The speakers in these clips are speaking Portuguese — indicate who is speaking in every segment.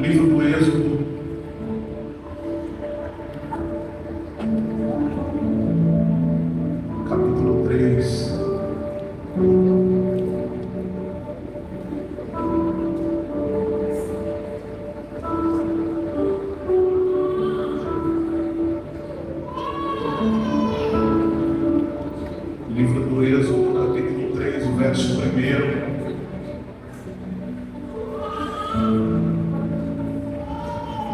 Speaker 1: livro do Êxodo, capítulo 3. Livro do Êxodo, capítulo 3, o verso 1.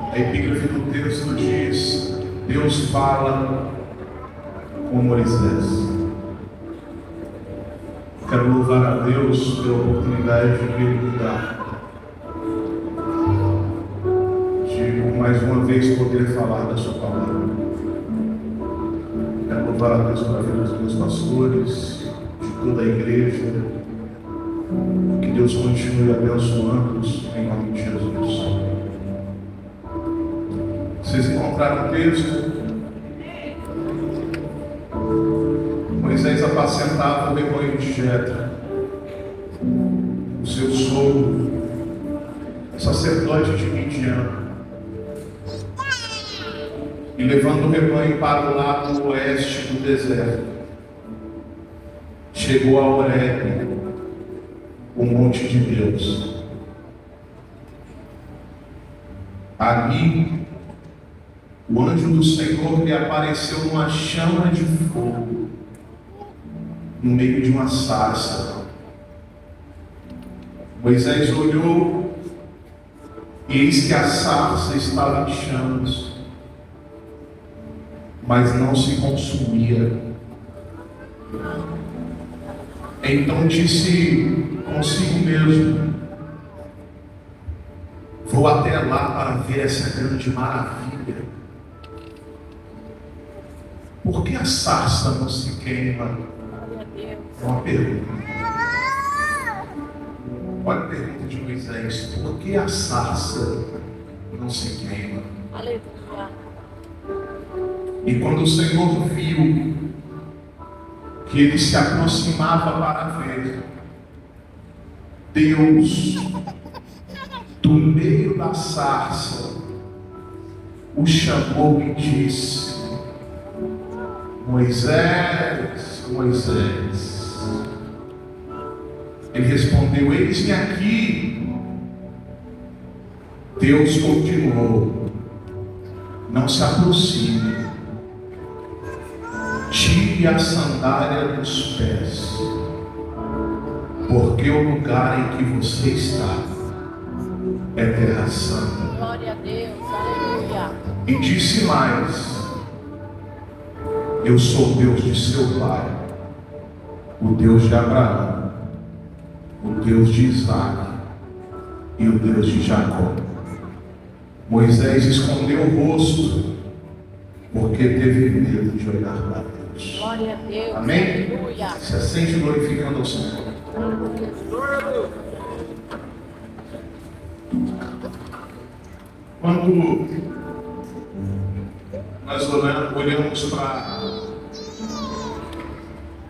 Speaker 1: A epígrafe do texto diz: Deus fala com Moisés. Quero louvar a Deus pela oportunidade que Ele me dá de mais uma vez poder falar da Sua palavra. Quero louvar a Deus pela vida dos meus pastores, de toda a igreja. Que Deus continue abençoando-os em nome de Jesus. Vocês encontraram o texto? Moisés apacentava o rebanho de Jetro, o seu sogro, sacerdote de Midian, e levando o rebanho para o lado oeste do deserto, chegou a Horebe, o monte de Deus. Ali, o anjo do Senhor lhe apareceu numa chama de fogo, no meio de uma sarça. Moisés olhou e eis que a sarça estava em chamas, mas não se consumia. Então disse consigo mesmo: vou até lá para ver essa grande maravilha. Por que a sarça não se queima? É uma pergunta. Olha a pergunta de Moisés: por que a sarça não se queima?
Speaker 2: Aleluia.
Speaker 1: E quando o Senhor viu que ele se aproximava para ver, Deus, do meio da sarça, o chamou e disse: Moisés, Moisés. Ele respondeu: eis-me aqui. Deus continuou: não se aproxime, tire a sandália dos pés, porque o lugar em que você está é terra santa.
Speaker 2: Glória a Deus, aleluia.
Speaker 1: E disse mais: eu sou o Deus de seu pai, o Deus de Abraão, o Deus de Isaac e o Deus de Jacó. Moisés escondeu o rosto, porque teve medo de olhar para Deus.
Speaker 2: Glória a Deus,
Speaker 1: Amém?
Speaker 2: aleluia.
Speaker 1: Se assente glorificando ao Senhor. Quando nós olhamos para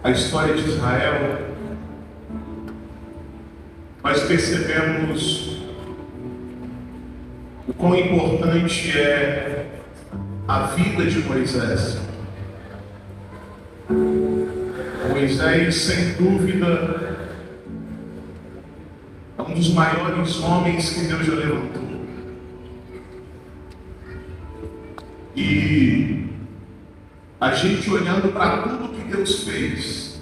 Speaker 1: a história de Israel, nós percebemos o quão importante é a vida de Moisés. Moisés, sem dúvida, é um dos maiores homens que Deus já levantou. E a gente olhando para tudo que Deus fez,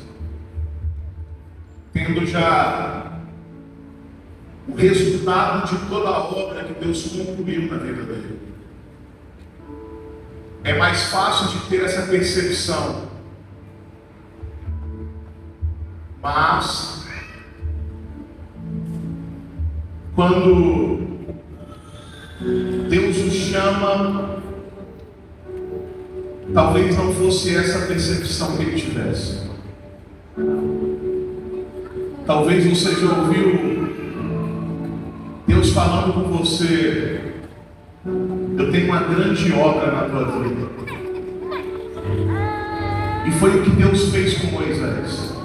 Speaker 1: tendo já o resultado de toda a obra que Deus concluiu na vida dele, é mais fácil de ter essa percepção. Mas quando Deus o chama, talvez não fosse essa percepção que ele tivesse. Talvez você já ouviu Deus falando com você: eu tenho uma grande obra na tua vida. E foi o que Deus fez com Moisés.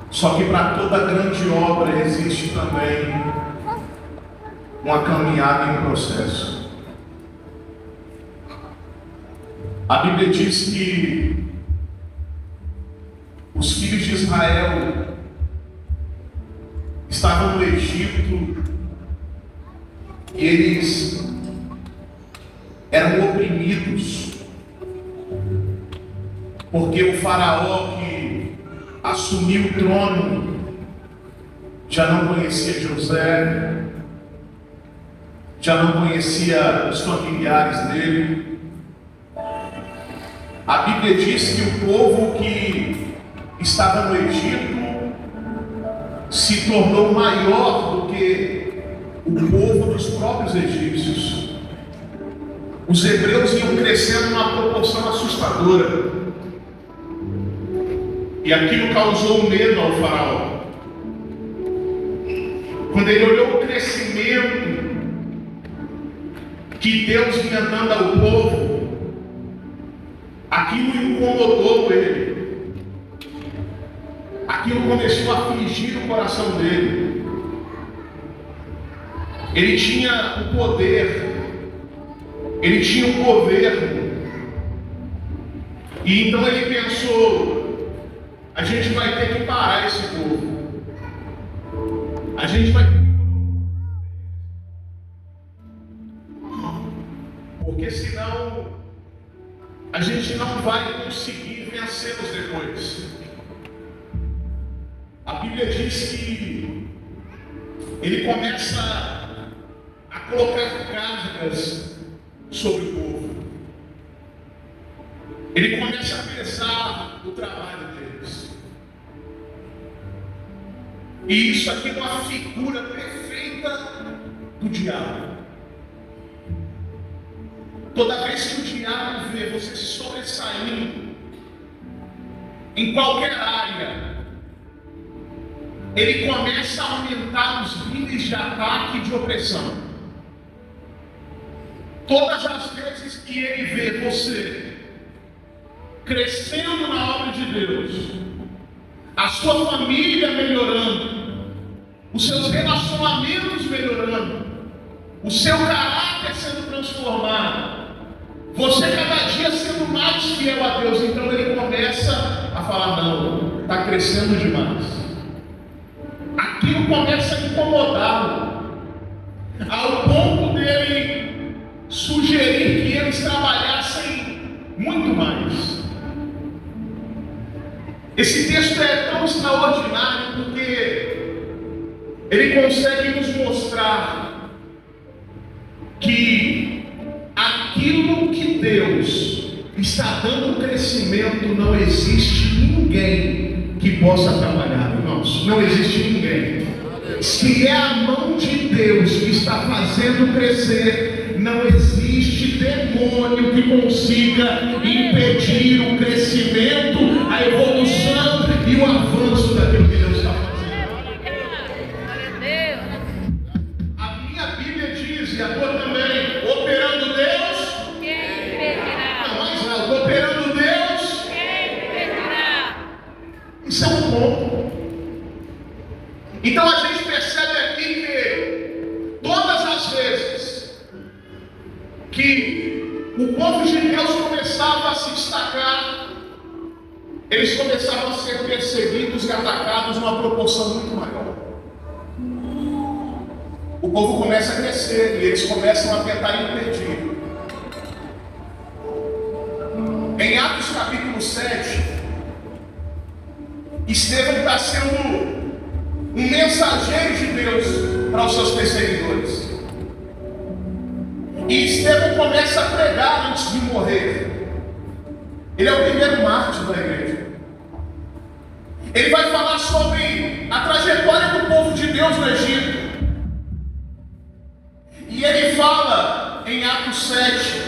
Speaker 1: Só que para toda grande obra existe também uma caminhada em um processo. A Bíblia diz que os filhos de Israel estavam no Egito e eles eram oprimidos, porque o faraó que assumiu o trono já não conhecia José, já não conhecia os familiares dele. A Bíblia diz que o povo que estava no Egito se tornou maior do que o povo dos próprios egípcios. Os hebreus iam crescendo numa proporção assustadora. E aquilo causou medo ao faraó. Quando ele olhou o crescimento que Deus vinha dando ao povo, aquilo incomodou ele. Aquilo começou a afligir o coração dele. Ele tinha o poder, ele tinha um governo, e então ele pensou: a gente vai ter que parar esse povo, a gente vai ter que... porque senão a gente não vai conseguir vencê-los depois. A Bíblia diz que ele começa a colocar cargas sobre o povo. Ele começa a pesar o trabalho deles. E isso aqui é uma figura perfeita do diabo. Toda vez que o diabo vê você se sobressaindo em qualquer área, ele começa a aumentar os níveis de ataque e de opressão. Todas as vezes que ele vê você crescendo na obra de Deus, a sua família melhorando, os seus relacionamentos melhorando, o seu caráter sendo transformado, você cada dia sendo mais fiel a Deus, então ele começa a falar: não, está crescendo demais. Aquilo começa a incomodá-lo, ao ponto dele sugerir que eles trabalhassem muito mais. Esse texto é tão extraordinário porque ele consegue nos mostrar que aquilo que Deus está dando crescimento, não existe ninguém que possa trabalhar, irmãos. Não existe ninguém. Se é a mão de Deus que está fazendo crescer, não existe demônio que consiga impedir o crescimento, a evolução e o avanço daquilo que Deus está fazendo. A minha Bíblia diz, e a tua também: operando Deus, quem impedirá? Não, mais alto: operando Deus, quem impedirá? Isso é um ponto. Então a gente percebe aqui que todas as vezes que o povo de Deus começava a se destacar, eles começavam a ser perseguidos e atacados numa proporção muito maior. O povo começa a crescer e eles começam a tentar impedir. Em Atos capítulo 7, Estevão está sendo um mensageiro de Deus para os seus perseguidores. E Estevão começa a pregar antes de morrer. Ele é o primeiro mártir da igreja. Ele vai falar sobre a trajetória do povo de Deus no Egito. E ele fala em Atos 7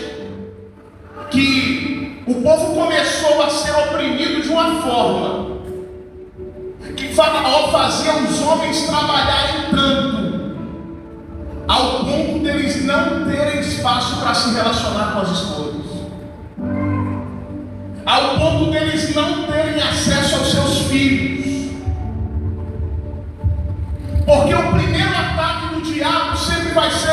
Speaker 1: que o povo começou a ser oprimido de uma forma que Faraó fazia os homens trabalharem tanto, ao ponto deles não terem espaço para se relacionar com as esposas, ao ponto deles não terem acesso aos seus filhos. Porque o primeiro ataque do diabo sempre vai ser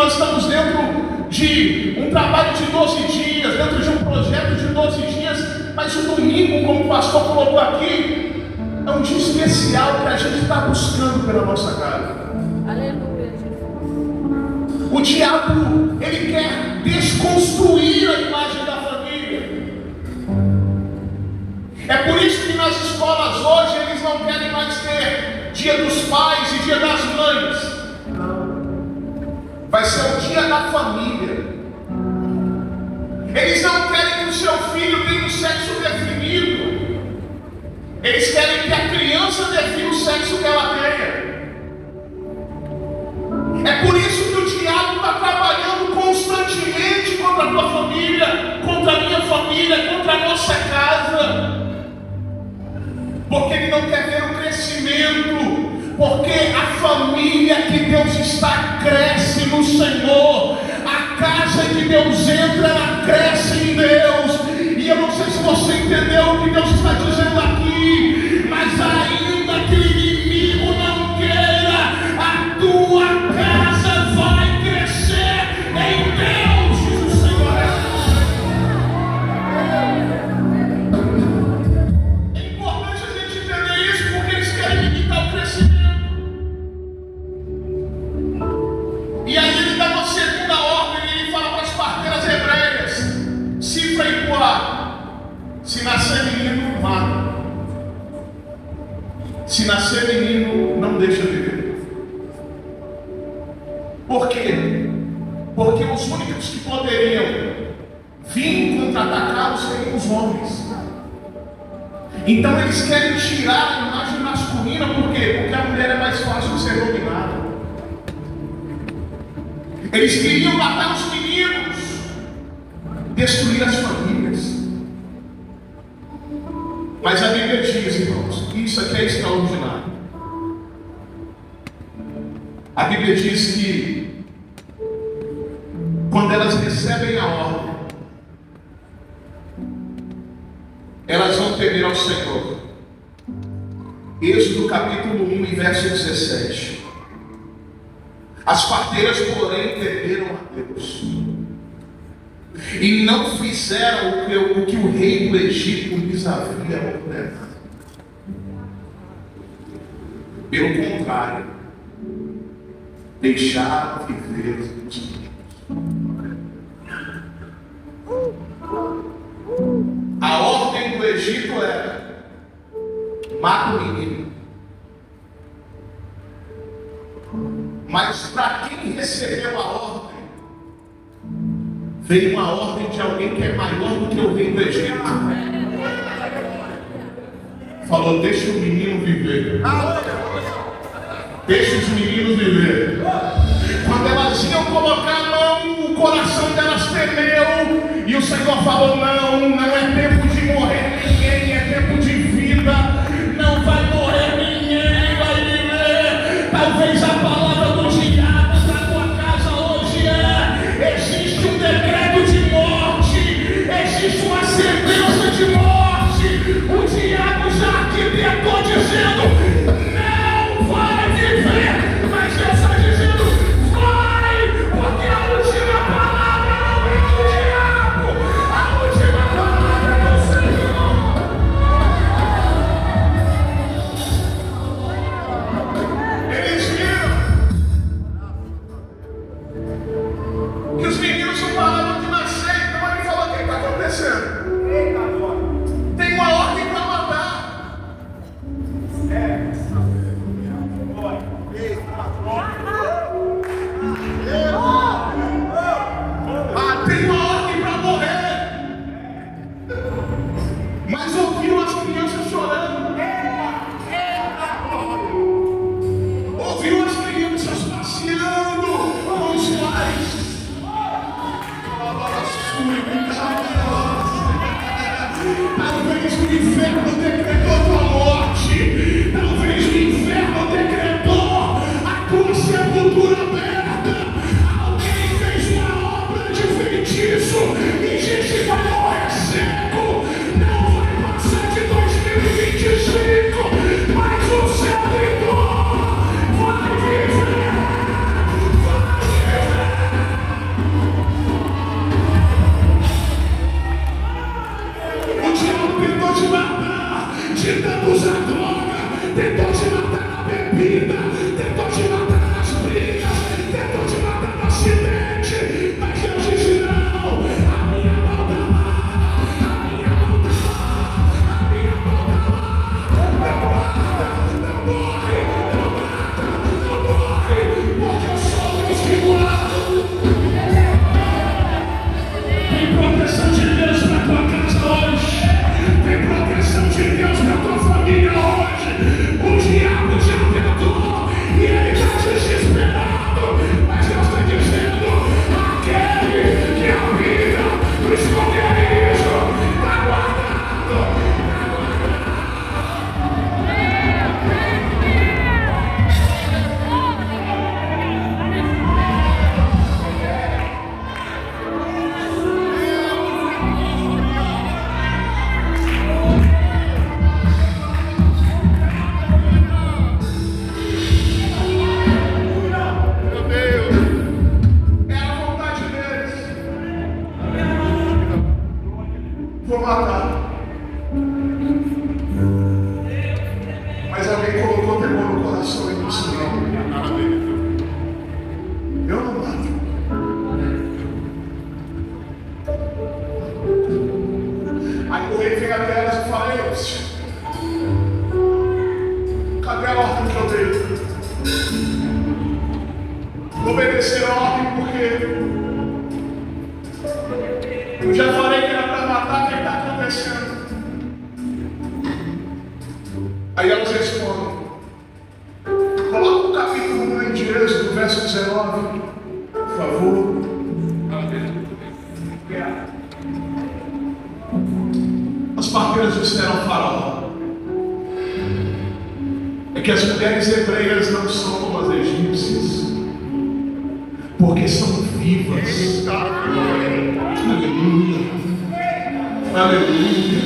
Speaker 1: nós estamos dentro de um trabalho de 12 dias, dentro de um projeto de 12 dias, mas o domingo, como o pastor colocou aqui, é um dia especial que a gente está buscando pela nossa casa.
Speaker 2: Aleluia, Jesus.
Speaker 1: O diabo, ele quer desconstruir a imagem da família. É por isso que nas escolas hoje eles não querem mais ter Dia dos Pais e Dia das Mães. Vai ser o dia da família. Eles não querem que o seu filho tenha um sexo definido. Eles querem que a criança defina o sexo que ela tenha. É por isso que o diabo está trabalhando constantemente contra a tua família, contra a minha família, contra a nossa casa. Porque ele não quer ver o crescimento. Porque a família que Deus está cresce no Senhor. A casa que Deus entra, ela cresce em Deus. E eu não sei se você entendeu o que Deus está dizendo aqui, mas ainda que o inimigo não queira, a tua casa vai crescer em Deus, diz o Senhor. É importante a gente entender isso, porque eles querem limitar o crescimento. E aí ele dá uma segunda ordem, ele fala para as parteiras hebreias: cifra e coar. Se nascer menino, mata. Se nascer menino, não deixa viver. Por quê? Porque os únicos que poderiam vir contra-atacá-los seriam os homens. Então eles querem tirar a imagem masculina. Por quê? Porque a mulher é mais fácil de ser dominada. Eles queriam matar os meninos, destruir as famílias. Mas a Bíblia diz, irmãos, que isso aqui é extraordinário. A Bíblia diz que quando elas recebem a ordem, elas vão temer ao Senhor. Êxodo capítulo 1 e verso 17. As parteiras, porém, temeram a Deus e não fizeram o que o rei do Egito lhes havia ordenado. Pelo contrário, deixaram viver os meninos. A ordem do Egito era: mata o menino. Mas para quem recebeu a ordem, veio uma ordem de alguém que é maior do que o rei do Egito. Falou: deixa o menino viver. Deixa os meninos viver. Quando elas iam colocar a mão, o coração delas tremeu. E o Senhor falou: não é tempo de morrer ninguém, é tempo de vida. Não vai morrer ninguém, vai viver. Talvez a palavra do diabo para tua casa hoje existe um decreto de morte, existe uma sentença de morte. O diabo já arquitetou dizendo: não vai viver, mas Deus está dizendo: vai, porque a última palavra não é do diabo, a última palavra é do Senhor. Eles viram Obedecer a ordem porque eu já falei que era para matar. O que está acontecendo? Aí elas respondem. Coloca o capítulo 1 de Êxodo, verso 19, por favor. As parteiras disseram ao faraó: é que as mulheres hebreias não são como as egípcias, porque são vivas. Aleluia, aleluia.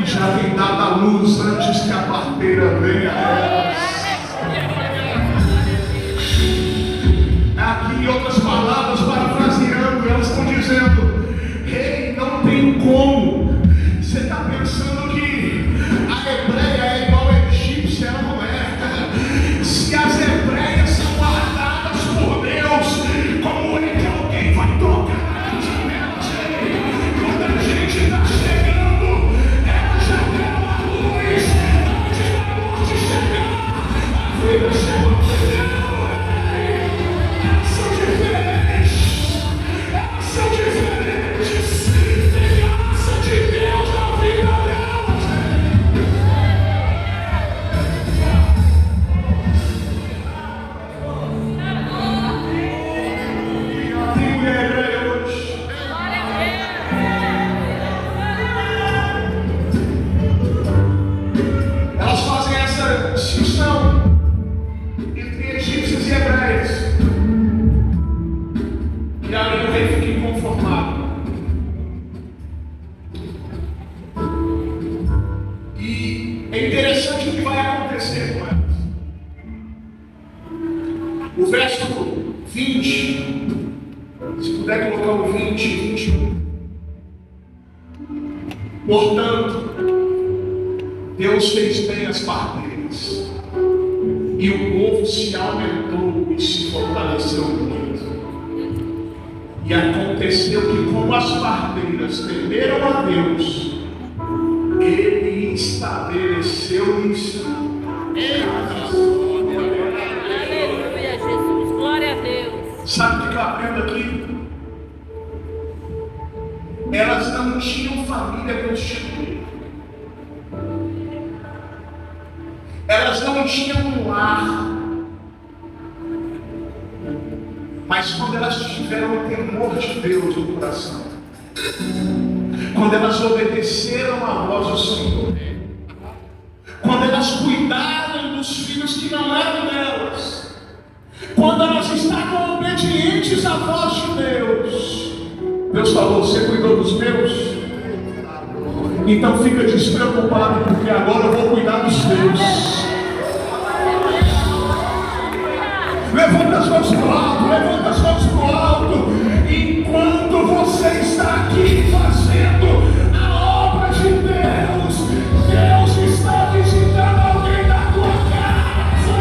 Speaker 1: E já tem dado a luz antes que a parteira venha a elas. Aqui, em outras palavras, parafraseando, elas estão dizendo: rei, não tem como. Você está pensando que a hebreia é igual a egípcia? Ela não é. Se as hebreias são guardadas por Deus, como é que alguém vai tocar na janela? Quando a gente está chegando, ela já deu a luz. Antes da morte chegar, a vida chegou. Elas são diferentes. Elas são diferentes. Tem graça de Deus na vida delas. Tem mulher hebreia hoje. Elas fazem essa distinção entre egípcios e hebreios. E aí o rei fica inconformado. E é interessante o que vai acontecer com elas. O verso 20, se puder colocar o 20 e 21. Portanto, Deus fez bem as parteiras, e o povo se aumentou e se fortaleceu muito. E aconteceu que, como as parteiras temeram a Deus, Ele estabeleceu-lhes casas.
Speaker 2: Aleluia, Jesus. Glória a Deus.
Speaker 1: Sabe o que eu aprendo aqui? Elas não tinham família constituída. Elas não tinham um lar. Mas quando elas tiveram o temor de Deus no coração, quando elas obedeceram à voz do Senhor, quando elas cuidaram dos filhos que não eram delas, quando elas estavam obedientes à voz de Deus, Deus falou: você cuidou dos meus? Então fica despreocupado, porque agora eu vou cuidar dos teus. Levanta as mãos para o alto, levanta as mãos para o alto. Enquanto você está aqui fazendo a obra de Deus, Deus está visitando alguém da tua casa.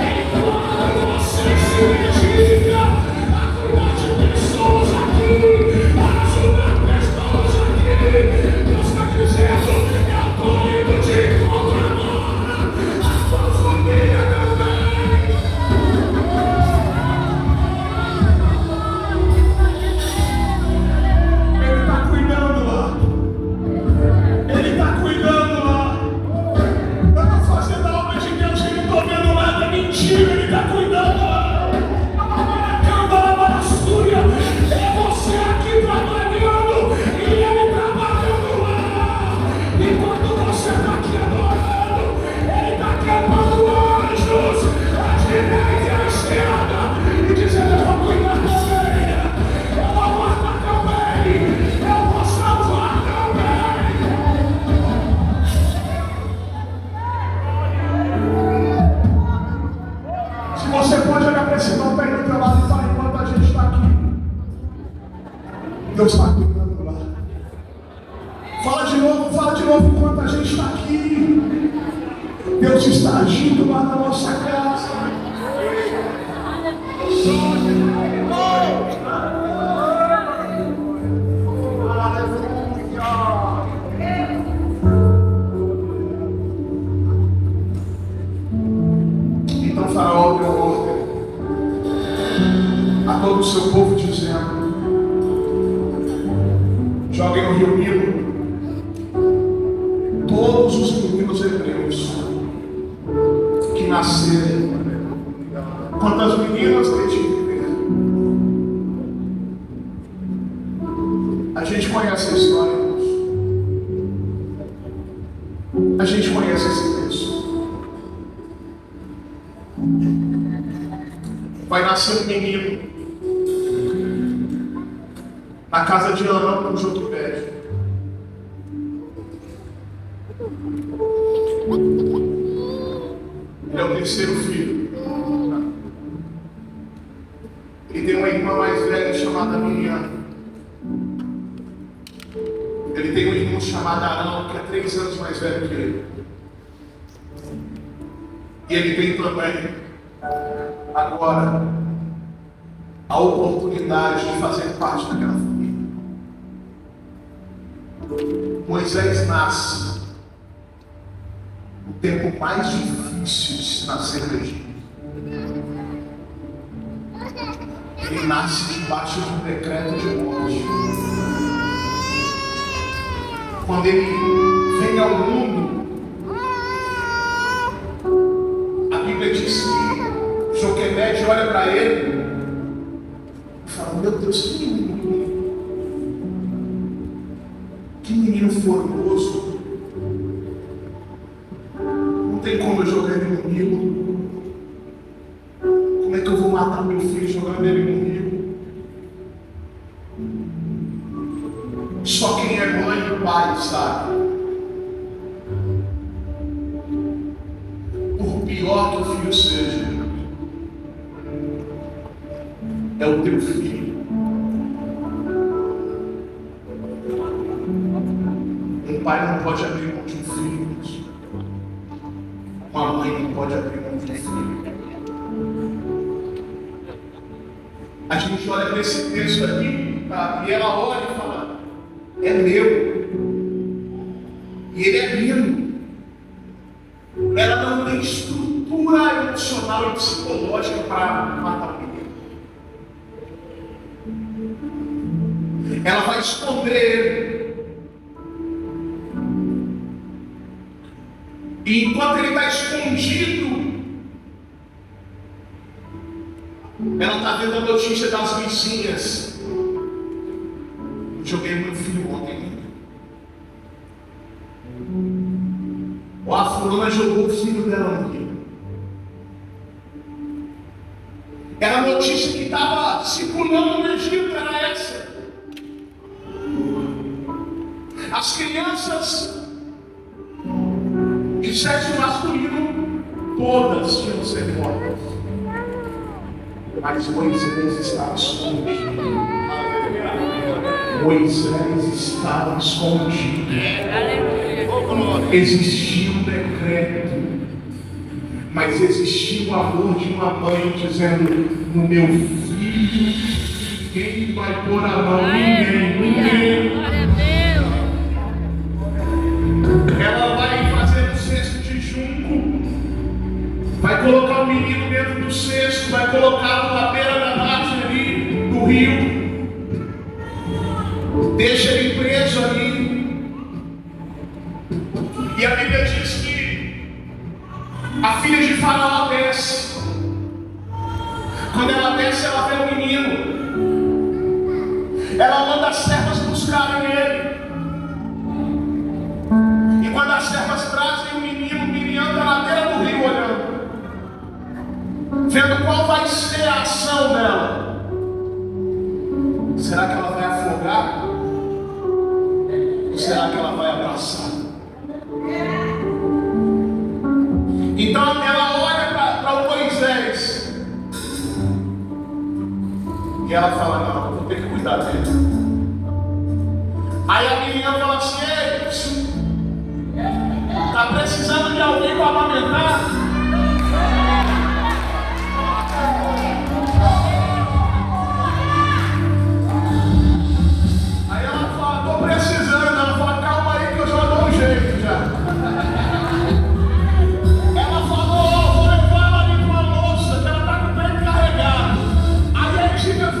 Speaker 1: Enquanto você se dedica a cuidar de pessoas aqui, a ajudar pessoas aqui, Deus está dizendo: eu estou indo de encontro agora. A tua família também. Ele está cuidando lá. É você aqui trabalhando e Ele trabalhando lá. Enquanto você está aqui adorando, Ele está queimando anjos à direita e à esquerda e dizendo: eu vou cuidar também, eu vou guardar também, eu vou salvar também. Você pode olhar para esse irmão, para ele do teu lado e falar: enquanto a gente está aqui, Deus está cuidando lá. Fala de novo, enquanto a gente está aqui, Deus está agindo lá na nossa casa. Então Faraó deu ordem a todo o seu povo, dizendo: joguem no rio Nilo todos os meninos hebreus que nascerem. Quantas meninas tem de viver? A gente conhece a história, irmãos. A gente conhece esse texto. Vai nascer um menino na casa de Arão com Joquebede. Ele é o terceiro filho. Ele tem uma irmã mais velha chamada Miriam. Ele tem um irmão chamado Arão, que é 3 anos mais velho que ele. E ele tem também, agora, a oportunidade de fazer parte daquela família. Moisés nasce no tempo mais difícil de se nascer no Egito. Ele nasce debaixo de um decreto de morte. Quando ele vem ao mundo, a Bíblia diz que Joquebede olha para ele e fala: meu Deus, que menino formoso. Não tem como eu jogar ele no rio. Como é que eu vou matar meu filho jogando ele no rio? Só quem é mãe e pai sabe. Por pior que o filho seja, é o teu filho. Um pai não pode abrir mão de um filho. Uma mãe não pode abrir mão de um filho. A gente olha para esse texto aqui, tá? E ela olha e fala: é meu. E ele é lindo. Ela não tem estrutura emocional e psicológica para matar o menino. Ela vai esconder ele. E enquanto ele está escondido, ela está vendo a notícia das vizinhas. Eu joguei meu filho ontem. A fulana jogou o filho dela no rio. Era a notícia que estava circulando no Egito, era essa. As crianças de sexo masculino, todas tinham que ser mortas. Mas Moisés estava escondido. Moisés estava escondido. Existia um decreto, mas existia o amor de uma mãe dizendo: no meu filho, quem vai pôr a mão? Ninguém. Ela vai fazer um cesto de junco, vai colocar o menino dentro do cesto, vai colocá-lo na beira da margem ali do rio, deixa ele preso ali. E a Bíblia diz que a filha de Faraó desce. Quando ela desce, ela vê o menino. Ela manda as servas buscarem ele. E quando as servas trazem o menino, Miriam está na beira do rio olhando, vendo qual vai ser a ação dela. Será que ela vai afogar? Ou será que ela vai abraçar? Então ela olha para o Moisés e ela fala: não, eu vou ter que cuidar dele. Aí a menina fala assim: ei, está precisando de alguém para amamentar? Aí ela fala: estou precisando. Ela fala: calma aí que eu já dou um jeito já. Ela falou: vou levar ela ali com a moça, que ela está com o pé carregado. Aí a Egípcia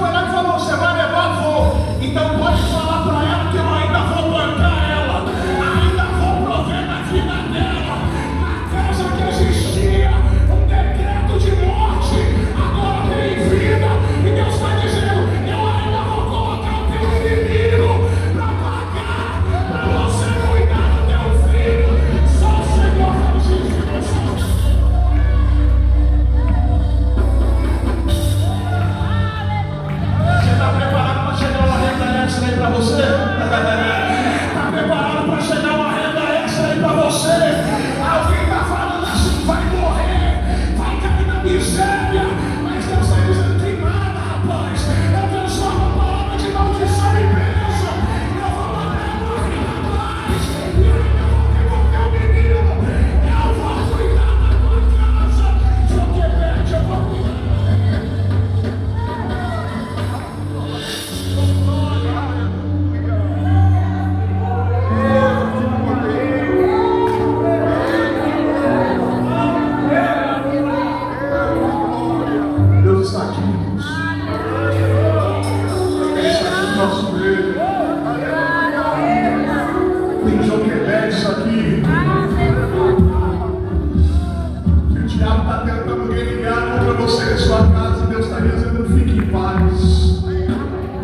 Speaker 1: fique em paz.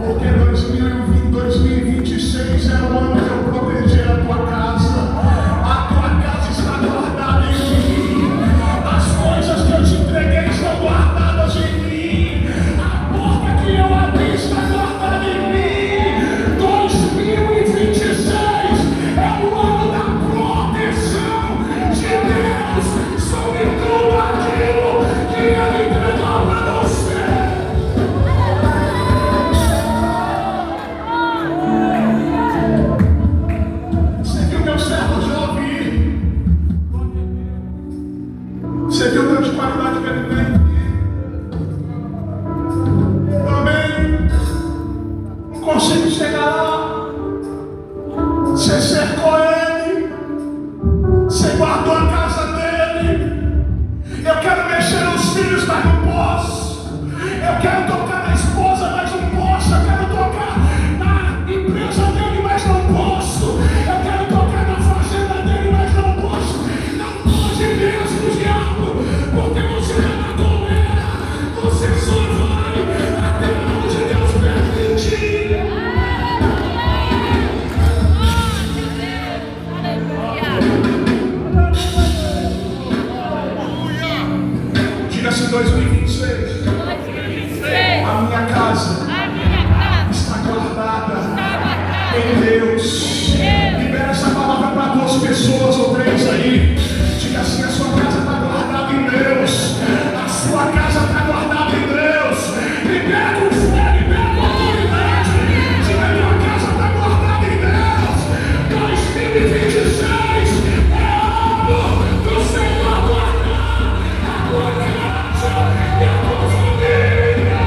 Speaker 1: Porque 2026 é o ano que eu proteger a tua casa. A tua casa está guardada em mim. As coisas que eu te entreguei estão guardadas em mim. A porta que eu abri está guardada em mim. 2026 é o ano da proteção de Deus sobre tudo aquilo que Ele entregou para você. Você viu meu servo Job? Você viu o Deus de qualidade que ele tem? Também não consigo chegar lá. Você cercou ele, você guardou a casa dele. Eu quero mexer nos filhos, mas não posso. Eu quero tocar na esposa, mas não posso. Eu quero tocar na empresa dele, mas não posso. Eu quero tocar na fazenda dele, mas não posso. Não pode mesmo, diabo, porque você é uma coleira. Você só vai até onde Deus permitir. Diga-se 2026. A minha casa está guardada em Deus. Libera essa palavra para 2 pessoas ou 3 aí. Diga assim: a sua casa está guardada em Deus. A sua casa está guardada em Deus. Libera com fé, libera com autoridade. Diga: a minha casa está guardada em Deus. 2026 é ano do Senhor guardar a tua casa e a tua família.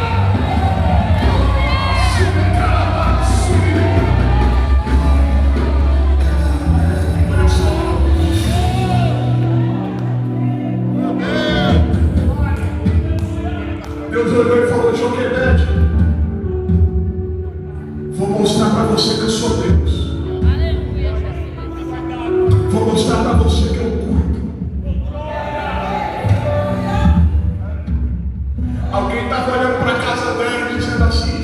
Speaker 1: Deus olhou e falou: Joquebede, vou mostrar para você que eu sou Deus. Vou mostrar para você que eu cuido. Alguém estava olhando para a casa dela e dizendo assim: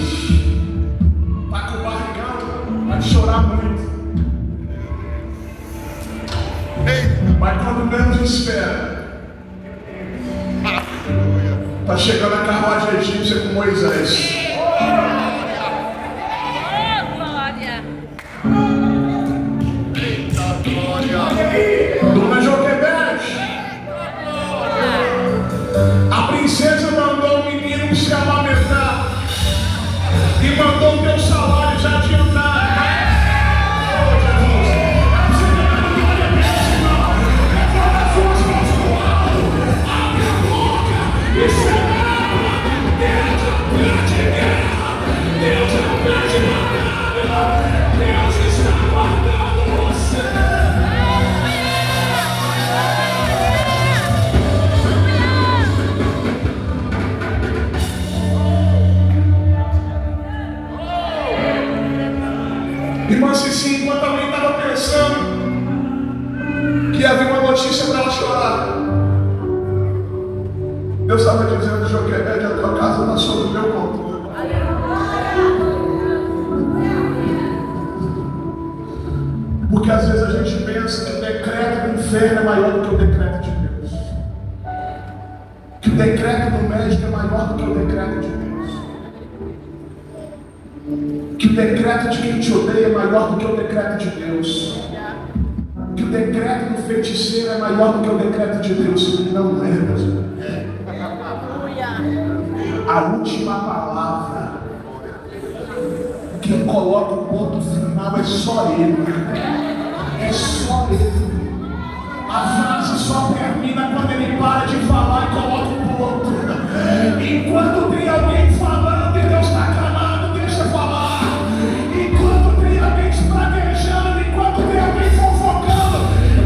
Speaker 1: está com o barrigão, vai chorar muito. Mas quando menos espera, está chegando a carruagem egípcia com Moisés. Dona Joquebede, a princesa mandou o menino se amamentar e mandou o teu salário já adiantado. Deus está guardando você. Irmã Cici, enquanto alguém estava pensando que havia uma notícia para ela chorar, Deus estava dizendo: Joquebede, a tua casa está sob o meu controle. Porque às vezes a gente pensa que o decreto do inferno é maior do que o decreto de Deus. Que o decreto do médico é maior do que o decreto de Deus. Que o decreto de quem te odeia é maior do que o decreto de Deus. Que o decreto do feiticeiro é maior do que o decreto de Deus. Não é, meus irmãos. A última palavra, quem coloca o ponto final é só Ele. É só Ele. A frase só termina quando Ele para de falar e coloca o ponto. Enquanto tem alguém falando e Deus está calado, deixa falar. Enquanto tem alguém espraguejando, enquanto tem alguém fofocando,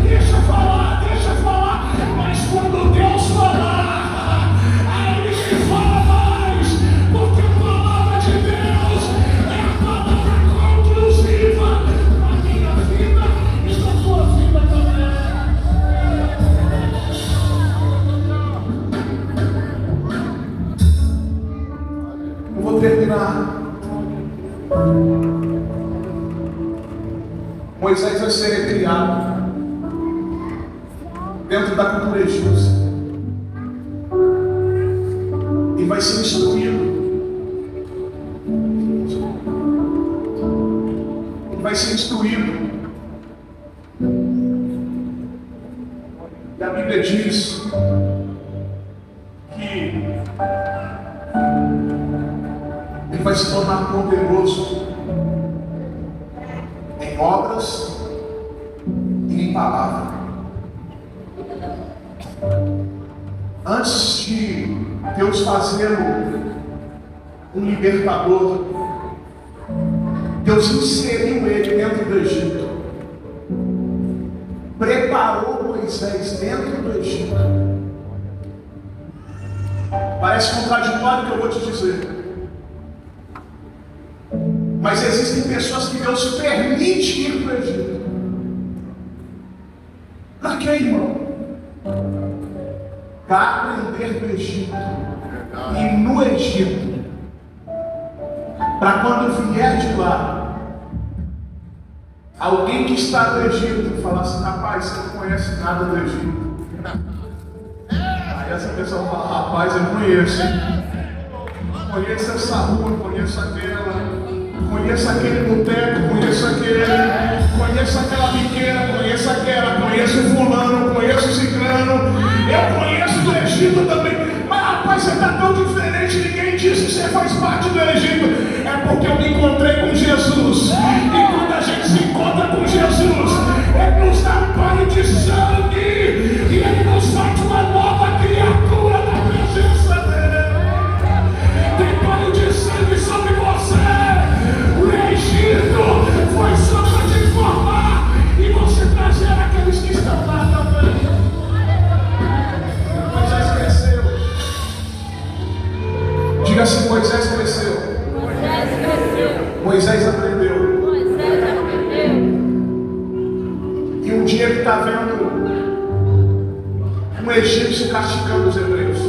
Speaker 1: deixa falar, deixa falar. Mas quando Deus falar, aí Ele fala mais, porque a palavra de Deus é a palavra conclusiva para minha vida e para tua vida também. terminar. Moisés vai ser criado dentro da cultura egípcia e vai ser instruído. Ele vai ser instruído. E a Bíblia diz que ele vai se tornar poderoso em obras e em palavra. Antes de Deus fazê-lo um libertador, Deus inseriu ele dentro do Egito, preparou Moisés dentro do Egito. Parece contraditório o que eu vou te dizer, mas existem pessoas que Deus permite ir para o Egito. Para quê, irmão? Para aprender do Egito. E no Egito, para quando vier de lá, alguém que está no Egito falar assim: rapaz, você não conhece nada do Egito. Aí essa pessoa fala: rapaz, eu conheço. Conheço essa rua, conheço aquela, conheço aquele boteco, conheço aquele, conheço aquela biqueira, conheço aquela, conheço o fulano, conheço o ciclano. Eu conheço do Egito também. Mas rapaz, você está tão diferente, ninguém disse que você faz parte do Egito. É porque eu me encontrei com Jesus. E quando a gente se encontra com Jesus, Ele nos dá um banho de sangue. E Ele nos faz uma nova criatura na presença dEle. Tem banho de sangue sobre você. O Egito foi só para te formar e você trazer aqueles que estão lá também. Moisés cresceu. Diga assim: Moisés cresceu.
Speaker 2: Moisés cresceu.
Speaker 1: Moisés aprendeu.
Speaker 2: Moisés aprendeu.
Speaker 1: E um dia ele está vendo um egípcio castigando os hebreus.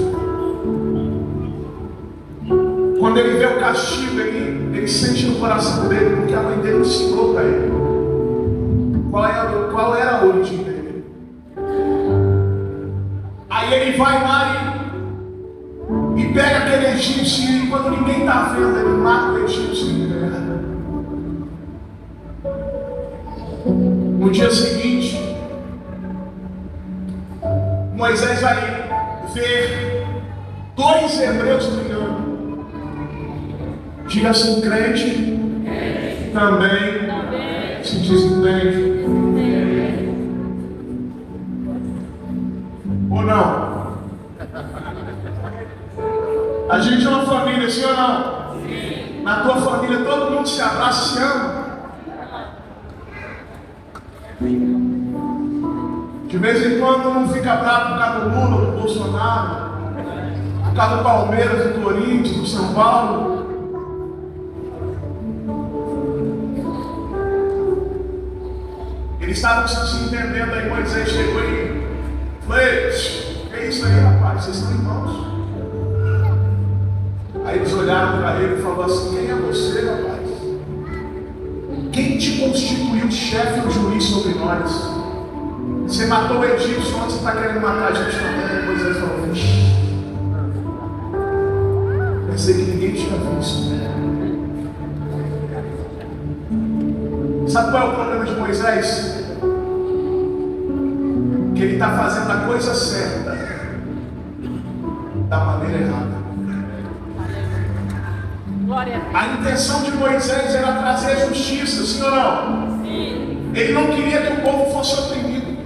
Speaker 1: Quando ele vê o castigo, ele sente no coração dele, porque a mãe dele ensinou para ele qual era a origem dele. Aí ele vai lá e pega aquele egípcio, e quando ninguém está vendo, ele mata o egípcio em guerra. No dia seguinte, Moisés vai ver 2 hebreus brigando. Diga assim: crente também se desentende. Ou não? A gente é uma família, sim ou não? Sim. Na tua família todo mundo se abraça e se ama. De vez em quando não fica bravo por causa do Lula, do Bolsonaro, por causa do Palmeiras, do Corinthians, do São Paulo. Eles estavam se entendendo, aí Moisés chegou e falou: é isso aí, rapaz, vocês são irmãos. Aí eles olharam para ele e falaram assim: quem é você, rapaz? Quem te constituiu chefe ou juiz sobre nós? Você matou o egípcio, onde você está querendo matar a gente também? Aí Moisés falou: vixe, pensei que ninguém tinha visto. Sabe qual é o problema de Moisés? Que ele está fazendo a coisa certa da maneira errada. A intenção de Moisés era trazer justiça, sim ou não? Sim. Ele não queria que o povo fosse oprimido.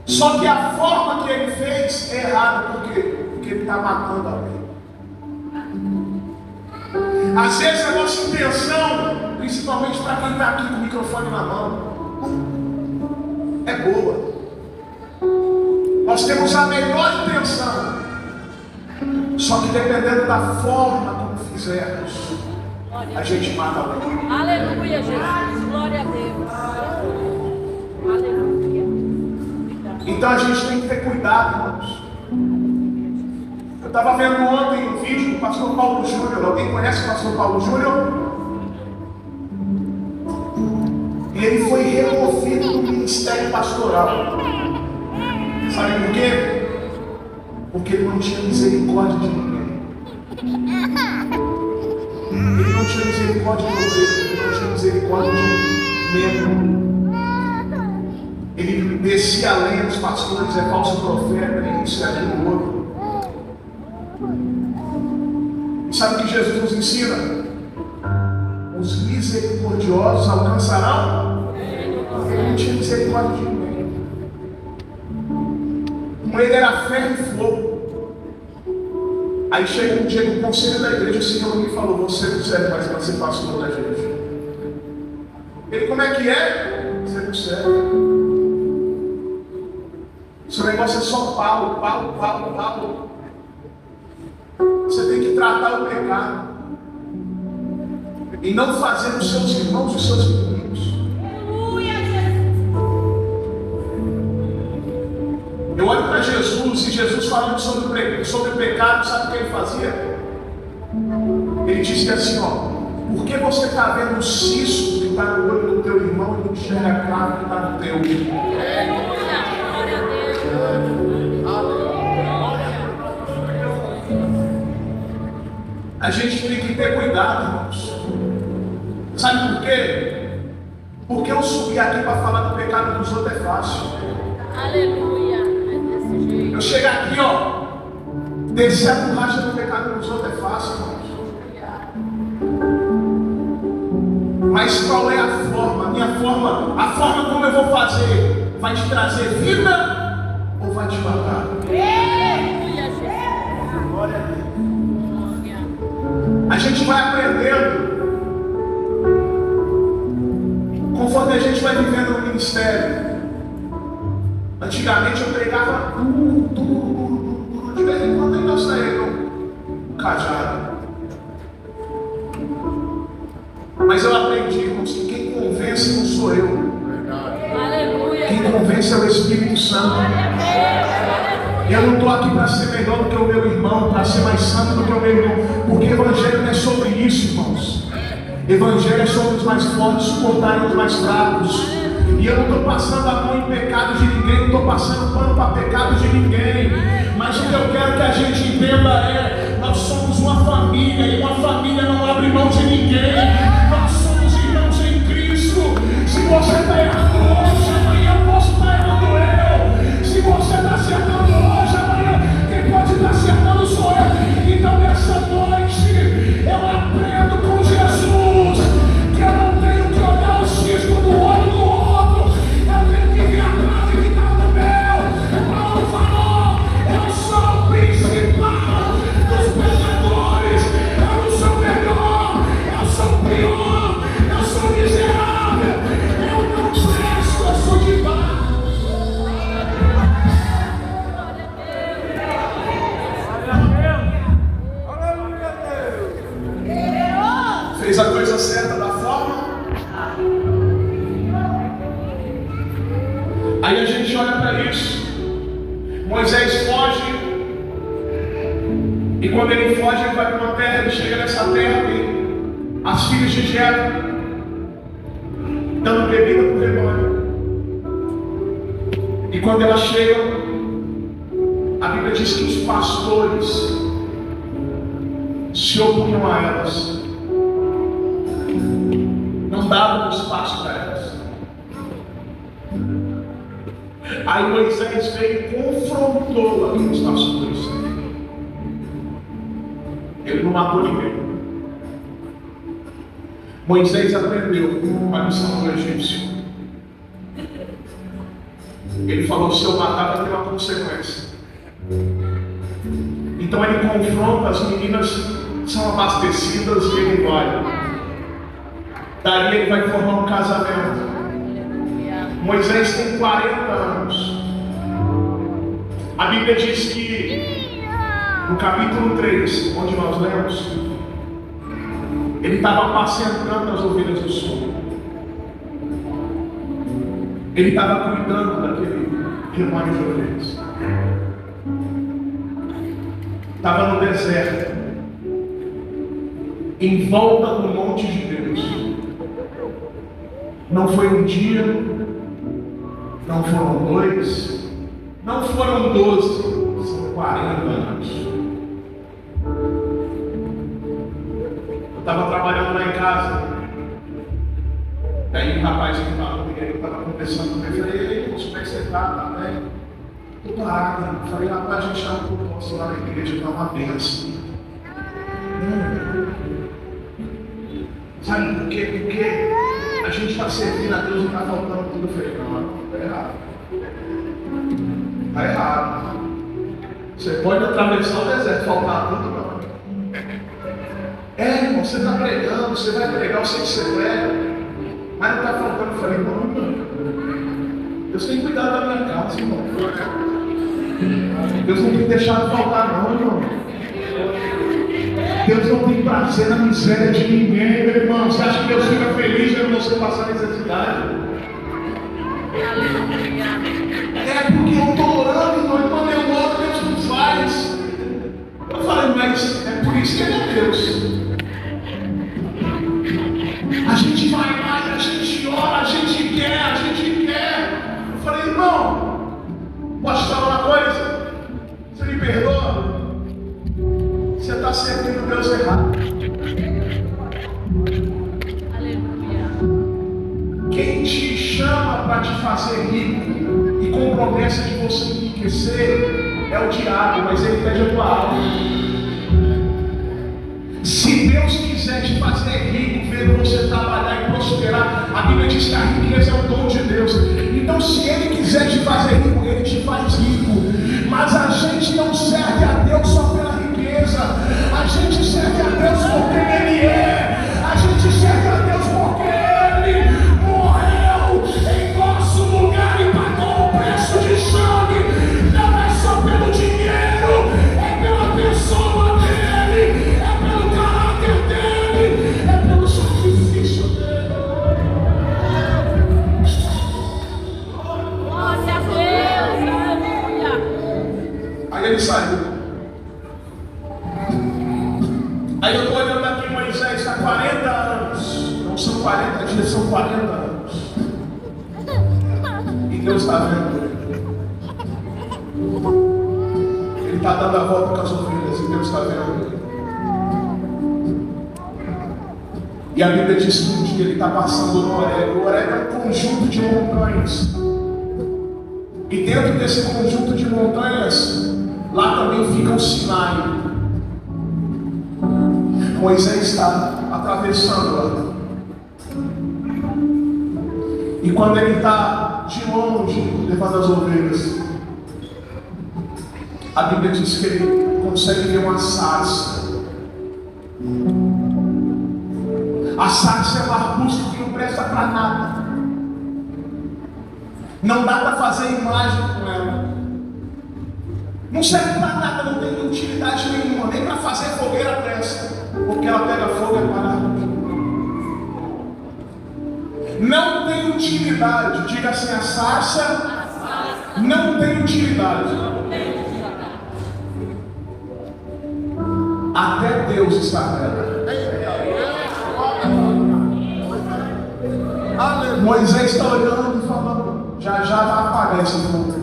Speaker 1: Só que a forma que ele fez é errada. Por quê? Porque ele está matando alguém. Às vezes a nossa intenção, principalmente para quem está aqui com o microfone na mão, é boa. Nós temos a melhor intenção. Só que dependendo da forma como fizermos, a gente mata alguém.
Speaker 2: Aleluia, Jesus. Glória a Deus. Aleluia.
Speaker 1: Então a gente tem que ter cuidado, irmãos. Eu estava vendo ontem um vídeo do pastor Paulo Júnior. Alguém conhece o pastor Paulo Júnior? E ele foi removido do ministério pastoral. Sabe por quê? Porque ele não tinha misericórdia de ninguém. Ele não tinha misericórdia de obreiro, ele não tinha misericórdia de membro. Ele descia a lenha dos pastores, é falso profeta, isso e aquilo outro. E sabe o que Jesus nos ensina? Os misericordiosos alcançarão. Ele não tinha misericórdia de ninguém. Com ele era ferro e fogo. Aí chega um dia no conselho da igreja, o Senhor me falou: você não serve mais para ser pastor da gente. Ele, como é que é? Você não serve. Seu negócio é só Paulo. Você tem que tratar o pecado e não fazer dos seus irmãos os seus inimigos. Eu olho para Jesus e Jesus falando sobre o pecado, sabe o que ele fazia? Ele disse assim, ó: por que você está vendo o cisto que está no olho do teu irmão e não enxerga a clava que está no teu? A gente tem que ter cuidado, irmãos. Sabe por quê? Porque eu subi aqui para falar do pecado dos outros é fácil.
Speaker 2: Aleluia. É desse jeito.
Speaker 1: Eu chego aqui, ó, descer a borracha do pecado dos outros é fácil, irmãos. Mas qual é a forma? A forma como eu vou fazer vai te trazer vida ou vai te matar?
Speaker 2: Aleluia, Jesus.
Speaker 1: Glória a Deus. A gente vai aprendendo conforme a gente vai vivendo no ministério. Antigamente eu pregava duro. De vez em quando ainda saía com cajado. Mas eu aprendi, irmãos, que quem convence não sou eu.
Speaker 2: Aleluia.
Speaker 1: Quem convence é o Espírito Santo. Eu não estou aqui para ser melhor do que o meu irmão, para ser mais santo do que o meu irmão, porque o Evangelho não é sobre isso, irmãos. Evangelho é sobre os mais fortes suportarem os mais fracos. E eu não estou passando a mão em pecado de ninguém, não estou passando pano para pecado de ninguém. Mas o que eu quero que a gente entenda é: nós somos uma família, e uma família não abre mão de ninguém. Nós somos irmãos em Cristo. Se você está errando hoje, amanhã eu posso estar errando eu. Se você está acertando hoje, amanhã quem pode estar acertando sou eu. Então nessa noite eu aprendo com Jesus que eu não tenho que olhar o cisco do olho do outro, eu tenho que ver a clave que está no meu. Paulo falou: eu sou o principal dos pecadores, eu não sou melhor, eu sou pior, eu sou miserável, eu não presto, eu sou de baixo. Fez a coisa certa da forma. Aí a gente olha para isso. Moisés foge. E quando ele foge, ele vai para uma terra. Ele chega nessa terra e as filhas de Jetro dando bebida para o rebanho. E quando elas chegam, a Bíblia diz que os pastores se opunham a elas. Não davam espaço para elas. Aí Moisés veio e confrontou aqueles pastores. Ele não matou ninguém. Moisés aprendeu a lição do egípcio. Ele falou: se eu matar, vai ter uma consequência. Então ele confronta, as meninas são abastecidas e ele vai. Daí ele vai formar um casamento. Moisés tem 40 anos. A Bíblia diz que no capítulo 3, onde nós lemos, ele estava apacentando as ovelhas do sul. Ele estava cuidando daquele rebanho de ovelhas. estava no deserto, em volta do monte de Deus. Não foi um dia, não foram 2, não foram 12, são 40 anos. Eu estava trabalhando lá em casa. Daí um rapaz que estava comigo, eu estava conversando com ele, falei, ei, como é que você está? Tá bem? Tô parado. Falei, rapaz, a gente está no propósito lá na igreja, dá uma benção. Sabe por quê? Porque a gente está servindo a Deus e está faltando tudo. Eu falei, não, está errado. Está errado. Você pode atravessar o deserto, faltar tudo, não. Irmão, você está pregando, você vai pregar, eu sei que você prega, mas não está faltando. Eu falei, não, Deus tem que cuidar da minha casa, irmão. Deus não tem que deixar de faltar, não, irmão. Deus não tem prazer na miséria de ninguém, meu irmão. Você acha que Deus fica feliz vendo você passar necessidade? É porque eu estou orando, irmão, e quando eu oro, Deus não faz. Eu falei, mas é por isso que Ele é Deus. A gente vai lá, a gente ora, a gente quer. Eu falei, irmão, posso te falar uma coisa? Você me perdoa? Você está servindo Deus errado.
Speaker 2: Aleluia.
Speaker 1: Quem te chama para te fazer rico e com promessa de você enriquecer é o diabo, mas ele pede a tua alma. Se Deus quiser te fazer rico, vendo você trabalhar e prosperar, a Bíblia diz que a riqueza é o dom de Deus. Então, se Ele quiser te fazer rico, Ele te faz rico. Mas a gente não serve a Deus só pela riqueza. A gente serve a Deus por quem Ele é. A gente serve a Deus porque Ele morreu em nosso lugar e pagou o preço de sangue. Não é só pelo dinheiro, é pela pessoa dele, é pelo caráter dele, é pelo sacrifício dele.
Speaker 2: Glória a Deus. Aleluia.
Speaker 1: Aí ele saiu. Aí eu estou olhando aqui, Moisés está 40 anos. Não são 40 dias, são 40 anos. E Deus está vendo ele. Ele está dando a volta com as ovelhas e Deus está vendo ele. E a Bíblia diz que um dia ele está passando no Horebe. O Horebe é um conjunto de montanhas. E dentro desse conjunto de montanhas, lá também fica o Sinai. Moisés está atravessando lá. E quando ele está de longe, levando as ovelhas, a Bíblia diz que ele consegue ver uma sarça. A sarça é um arbusto que não presta para nada. Não dá para fazer imagem com ela. Não serve para nada, não tem utilidade nenhuma. Nem para fazer fogueira presta. Porque ela pega fogo e para. Não tem utilidade. Diga assim, a sarça não tem utilidade. Até Deus está nela. Moisés está olhando e falando, já vai apagar esse fogo.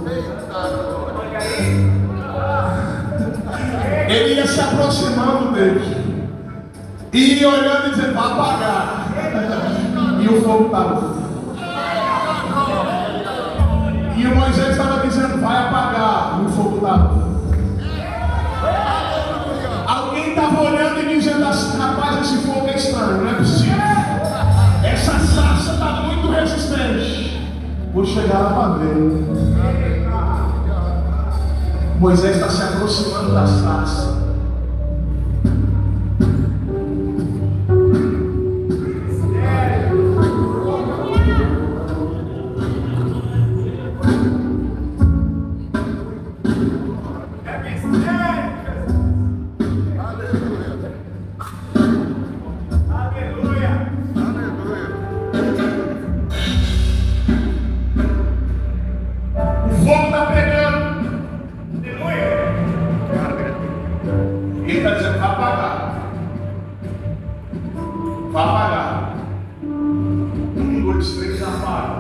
Speaker 1: Ele ia se aproximando dele. E ia olhando e dizendo, vai apagar. E o fogo estava. E o Moisés estava dizendo, vai apagar. E o fogo estava. Alguém estava olhando e dizendo assim, rapaz, esse fogo é estranho, não é possível. Essa sarça está muito resistente. Vou chegar lá para ver. Moisés está se aproximando da sarça. Ele está dizendo, vai pagar. Vai pagar. 1, 2, 3, apaga.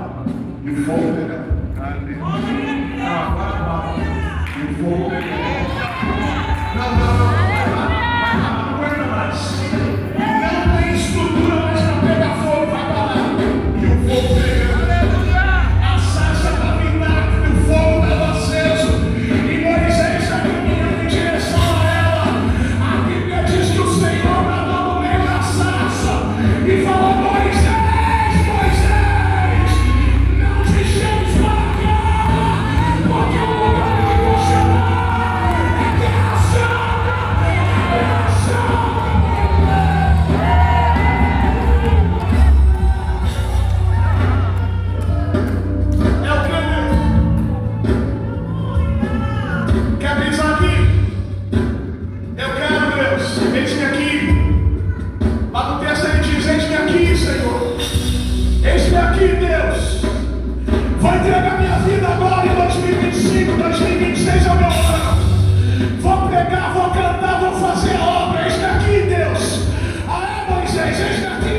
Speaker 1: E o fogo pega. E o fogo pega. Não aguenta mais. Não tem estrutura mais para pegar fogo. Vai parar. E o fogo pega. A sarça estava intacta e o fogo estava aceso. E Moisés está caminhando em direção a ela. A Bíblia diz que o Senhor mandou no meio da sarça e falou: Moisés, Moisés, não te chames para cá, porque o lugar que você vai é terra santa, é terra santa. É o que, quer pensar aqui? Eu quero, Deus, eis-me aqui. Lá no texto ele diz: eis-me aqui, Senhor. Eis-me aqui, Deus. Vou entregar minha vida agora em 2025, 2026 é o meu ano. Vou pregar, vou cantar, vou fazer a obra. Eis-me aqui, Deus. Ah, é, Moisés, eis-me aqui,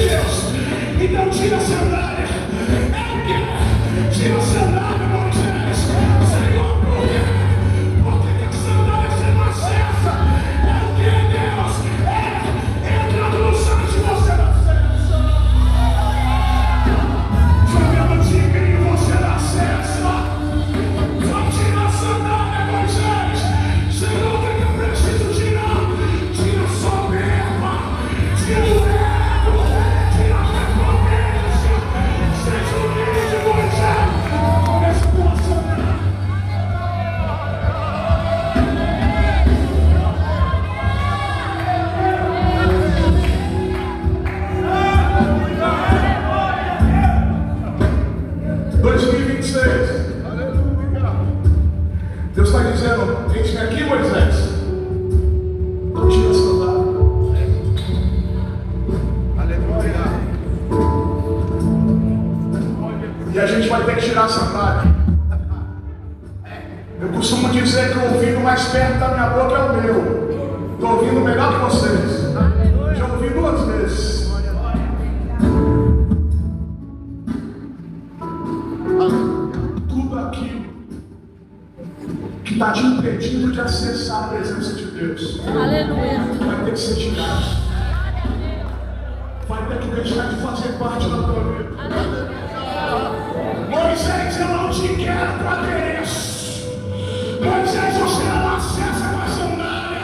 Speaker 1: Deus. Então tira a sandália. É o quê? Tira a sandália, Moisés. Senhor, por quê? Por que a sandália você não acessa? É o quê, Deus? Entrando no site você não acessa. Jogando dica e você não acessa. Vou tirar a sandália, Moisés. Senhor, o que eu preciso tirar? Tira a soberba. Tira o ego. Tira a prepotência. Seja humilde, Moisés. Começa com a sandália. Deus está dizendo: eis-me aqui, Moisés. Não tira a sandália. E a gente vai ter que tirar a sandália. Eu costumo dizer que o ouvido mais perto da minha boca é o meu. Estou ouvindo melhor que vocês. Já ouvi 2 vezes. Tudo aquilo que está te impedindo de acessar a presença de Deus
Speaker 2: Aleluia.
Speaker 1: vai ter que ser tirado. Vai ter que deixar de fazer parte da tua vida. Moisés, eu não te quero com adereço. Moisés, você não acessa com a sandália.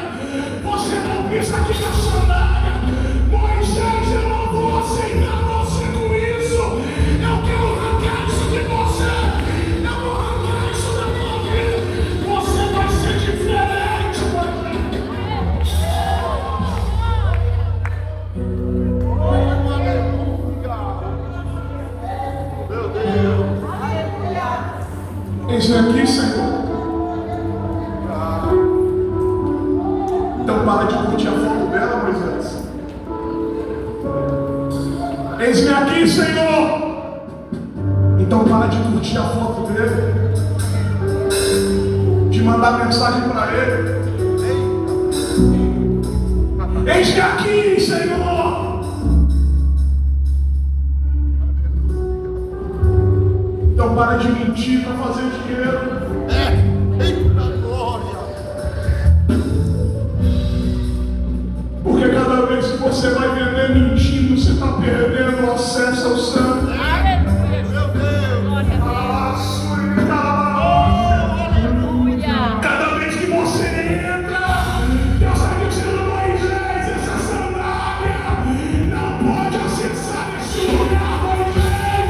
Speaker 1: Você não pisa aqui na sandália. Moisés, eu não vou aceitar você com isso. Eu quero arrancar isso de você. Eu vou arrancar isso da tua vida. Você vai ser diferente, Moisés. Eis-me aqui, Senhor. Então para de curtir a foto dela, Moisés. Eis-me aqui, Senhor. Então para de curtir a foto dele, de mandar mensagem para ele. Eis-me aqui, Senhor. Então para de mentir para fazer dinheiro. Porque cada vez que você vai vender mentindo, você está perdendo o acesso ao céu.
Speaker 2: Aleluia.
Speaker 1: Cada vez que você entra, Deus está dizendo: Moisés, essa sandália não pode acessar esse lugar, Moisés.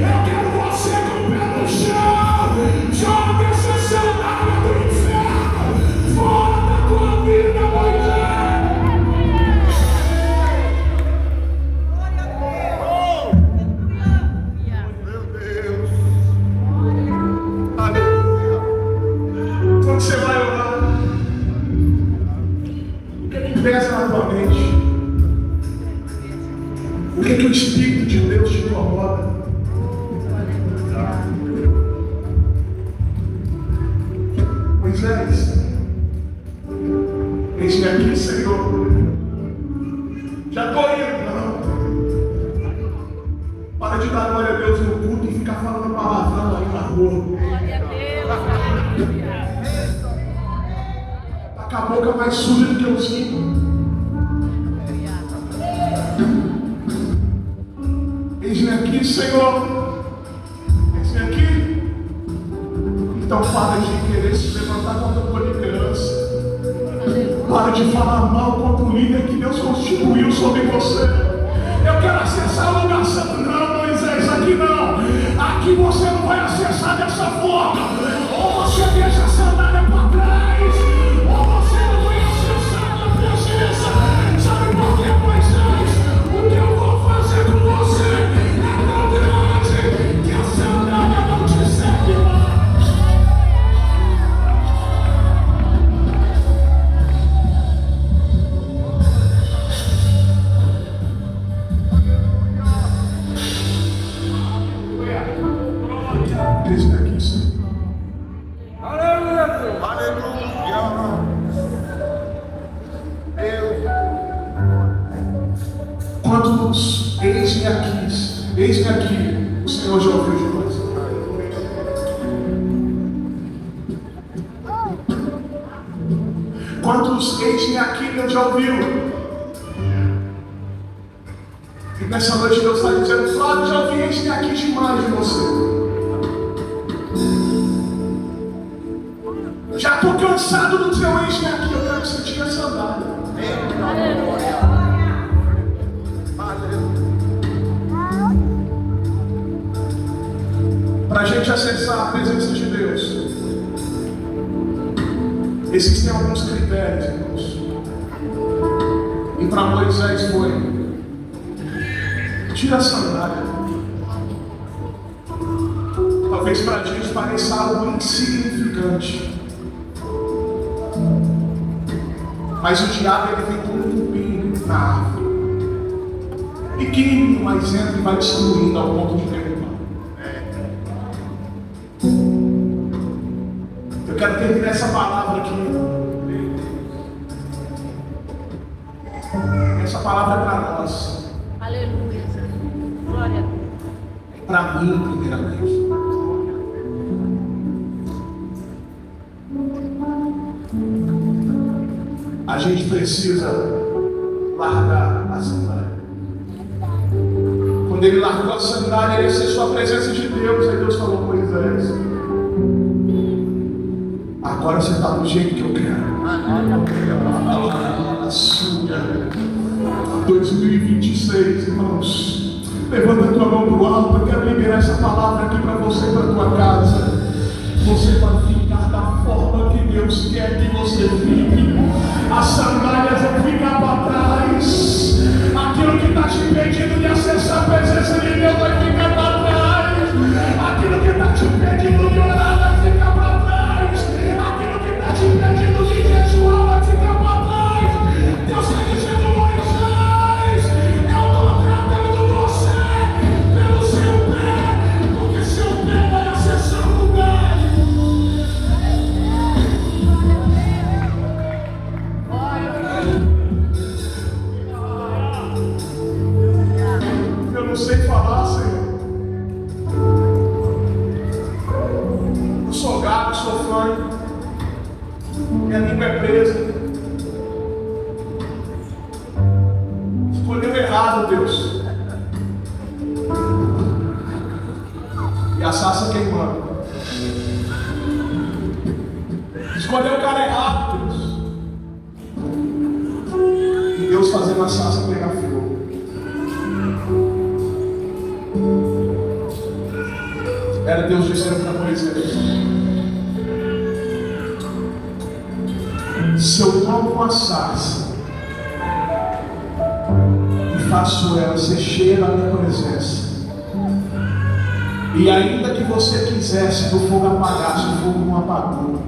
Speaker 1: Eu quero você com o pé no chão. Joga essa sandália do inferno fora da tua vida, Moisés. Quando você vai orar, o que pesa na tua mente? O que o Espírito de Deus te incomoda? Moisés, eis-me Eis-me aqui, Senhor. Já estou indo, não. Para de dar glória a Deus no culto e ficar falando palavrão aí na rua.
Speaker 2: Glória a Deus.
Speaker 1: Tá com a boca mais suja do que o cinto. Eis-me aqui, Senhor. Eis-me aqui. Então para de querer se levantar contra a tua liderança. Para de falar mal contra o líder que Deus constituiu sobre você. Eu quero acessar o lugar santo. Não, Moisés, aqui não. Aqui você não vai acessar dessa forma. Ou você deixa a sandália para trás, ou você não vai acessar na presença. Sabe por que, Moisés? O que eu vou fazer com você é tão grande que a sandália não te serve mais. Eis-me aqui, Senhor.
Speaker 3: Aleluia.
Speaker 1: Quantos eis-me aqui, o Senhor já ouviu de nós? Quantos eis-me aqui Deus já ouviu? E nessa noite Deus está dizendo: Flávio, já ouvi eis-me aqui demais de você. Já estou cansado do seu eis-me aqui, eu quero sentir a sandália. Para a gente acessar a presença de Deus, existem alguns critérios, irmãos. E para Moisés foi: tira a sandália. Talvez para a gente pareça algo insignificante, mas o diabo ele vem com um cupim na árvore, pequeno, mas entra e vai destruindo ao ponto de derrubar. Eu quero terminar essa palavra aqui. Essa palavra é para nós.
Speaker 2: Aleluia. Glória a Deus.
Speaker 1: Para mim, primeiramente. A gente precisa largar a sandália. Quando ele largou a sandália, ele acessou a presença de Deus. Aí Deus falou: Moisés, agora você está do jeito que eu quero. 2026, irmãos. Levanta a tua mão para o alto. Eu quero liberar essa palavra aqui para você e para a tua casa. Você vai ficar da forma que Deus quer que você fique. As sandálias vão ficar para trás. Aquilo que está te impedindo de acessar a presença de Deus vai ficar para trás. Aquilo que está te impedindo de orar vai ficar para trás. Aquilo que está te impedindo de jejuar vai ficar para trás. Deus está dizendo: Moisés, eu estou tratando você pelo seu pé, porque seu pé vai acessar o lugar. Eu não sei falar, Senhor. Eu sou gato, sou fã. Minha língua é presa. Escolheu errado, Deus. E a sarça queimando. Escolheu o cara errado, Deus. E Deus fazendo a sarça pegar fogo. Era Deus dizendo para Moisés: se eu tomo uma sarça e faço ela ser cheia da minha presença, e ainda que você quisesse que o fogo apagasse, o fogo não apagou.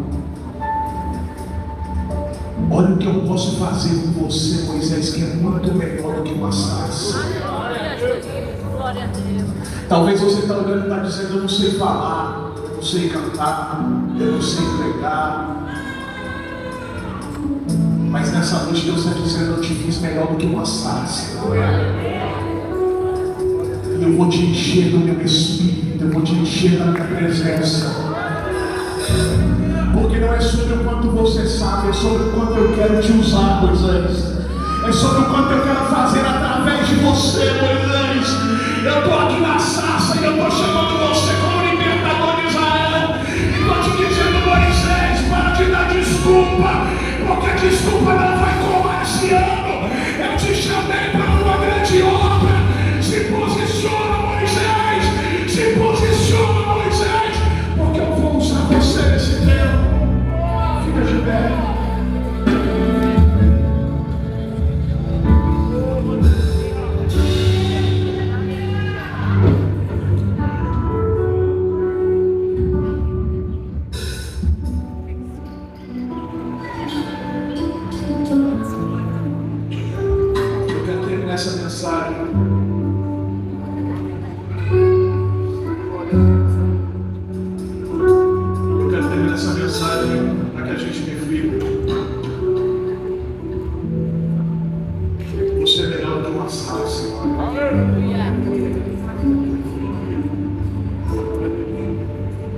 Speaker 1: Olha o que eu posso fazer com você, Moisés, que é muito melhor do que uma sarça.
Speaker 2: Glória a Deus.
Speaker 1: Talvez você está olhando e está dizendo: eu não sei falar, eu não sei cantar, eu não sei pregar. Mas nessa noite Deus está dizendo: eu te fiz melhor do que uma sarça. E eu vou te encher do meu Espírito, eu vou te encher da minha presença. Porque não é sobre o quanto você sabe, é sobre o quanto eu quero te usar, Moisés. É sobre o quanto eu quero fazer através de você, Moisés. Eu estou aqui na sarça e eu estou chamando você como libertador de Israel. E estou te dizendo: Moisés, para de dar desculpa, porque a desculpa não vai colar esse ano. Eu te chamei para uma grande obra. Se posiciona, Moisés. Se posiciona, Moisés. Porque eu vou usar você nesse tempo. Fica de pé. Essa mensagem eu quero terminar essa mensagem para que a gente reflita. Você é melhor do que uma sarça.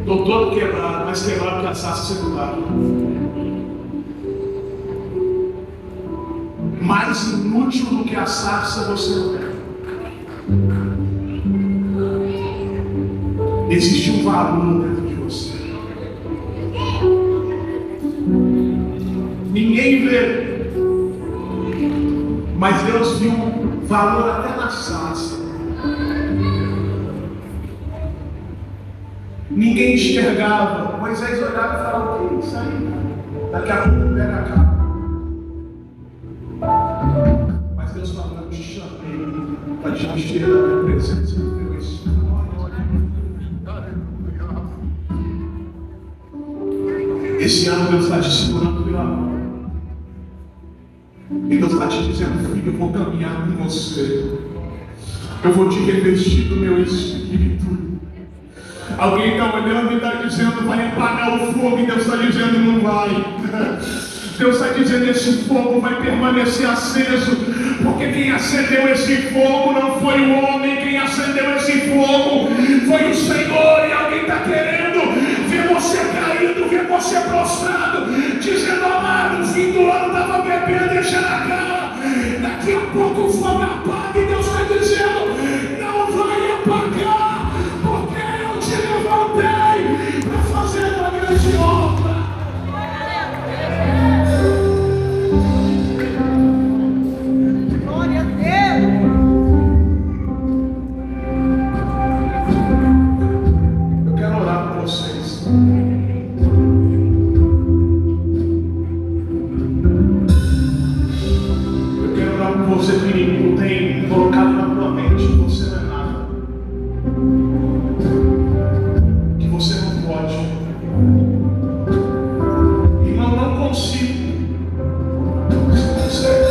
Speaker 1: Estou todo quebrado, mais quebrado que a sarça secundária. Mais inútil do que a sarça você não é. Existe um valor dentro de você. Ninguém vê, mas Deus viu valor até na sarça. Ninguém enxergava. Moisés olhava e falava: o que é isso aí? Daqui a pouco pega a capa. Mas Deus falou: eu te chamei para te encher da minha presença e do meu Espírito. Esse ano Deus está te segurando pela mão. E Deus está te dizendo: filho, eu vou caminhar com você. Eu vou te revestir do meu Espírito. Alguém está olhando e está dizendo: vai apagar o fogo. E Deus está dizendo: não vai. Deus está dizendo: esse fogo vai permanecer aceso, porque quem acendeu esse fogo não foi o homem, quem acendeu esse fogo foi o Senhor. E alguém está querendo ver você caído, ver você prostrado, dizendo: amado, o fim do ano estava bebendo, deixa na cara, daqui a pouco o fogo apaga. E Deus está dizendo: não vai apagar, porque eu te levantei para fazer uma grande obra. Você que o inimigo tem colocado na tua mente que você não é nada, que você não pode. Irmão, não consigo. Você consegue.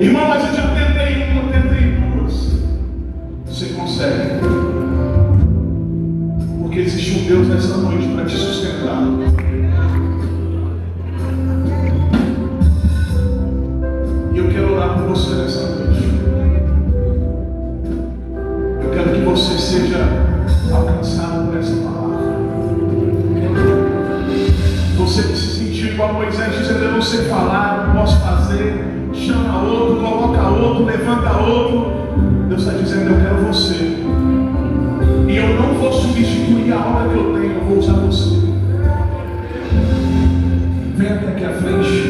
Speaker 1: Irmão, mas eu já tentei uma, tentei duas. Você consegue. Porque existe um Deus nessa noite para te sustentar. Você nessa noite. Eu quero que você seja alcançado por essa palavra. Você que se sentiu igual a Moisés, dizendo: eu não sei falar, não posso fazer, chama outro, coloca outro, levanta outro. Deus está dizendo: eu quero você. E eu não vou substituir a obra que eu tenho, eu vou usar você. Vem até aqui à frente.